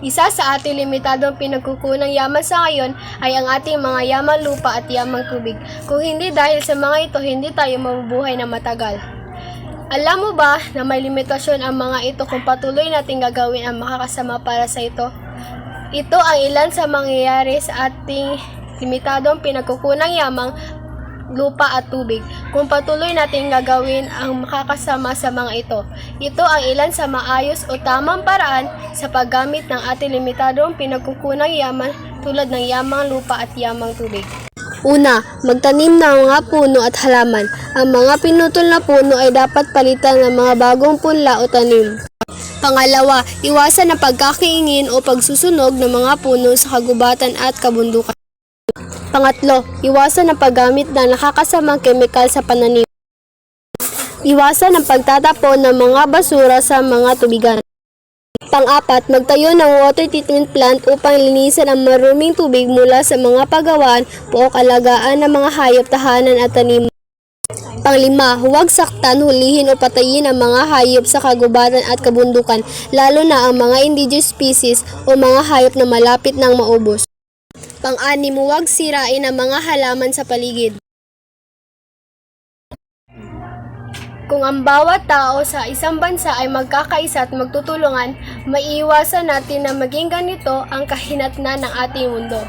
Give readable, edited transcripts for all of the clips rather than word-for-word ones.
Isa sa ating limitadong pinagkukunang yaman sa ngayon ay ang ating mga yamang lupa at yamang tubig. Kung hindi dahil sa mga ito, hindi tayo mabubuhay na matagal. Alam mo ba na may limitasyon ang mga ito kung patuloy natin gagawin ang makakasama para sa ito? Ito ang ilan sa mangyayari sa ating limitadong pinagkukunang yamang lupa at tubig. Kung patuloy natin gagawin ang makakasama sa mga ito. Ito ang ilan sa maayos o tamang paraan sa paggamit ng ating limitadong pinagkukunang yaman tulad ng yamang lupa at yamang tubig. Una, magtanim ng mga puno at halaman. Ang mga pinutol na puno ay dapat palitan ng mga bagong punla o tanim. Pangalawa, iwasan ang pagkakaingin o pagsusunog ng mga puno sa kagubatan at kabundukan. Pangatlo, iwasan ang paggamit ng nakakasamang kemikal sa pananim. Iwasan ang pagtatapon ng mga basura sa mga tubigan. Pang-apat, magtayo ng water treatment plant upang linisan ang maruming tubig mula sa mga pagawaan o alagaan ng mga hayop, tahanan at tanim. Panglima, huwag saktan, hulihin o patayin ang mga hayop sa kagubatan at kabundukan, lalo na ang mga indigenous species o mga hayop na malapit nang maubos. Pang-anim, huwag sirain ang mga halaman sa paligid. Kung ang bawat tao sa isang bansa ay magkakaisa at magtutulungan, maiiwasan natin na maging ganito ang kahinatnan ng ating mundo.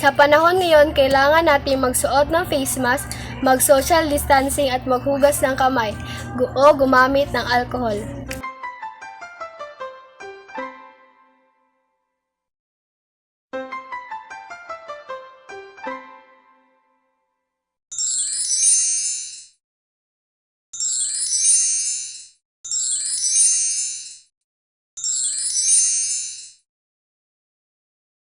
Sa panahon ngayon, kailangan natin magsuot ng face mask, mag-social distancing at maghugas ng kamay o gumamit ng alcohol.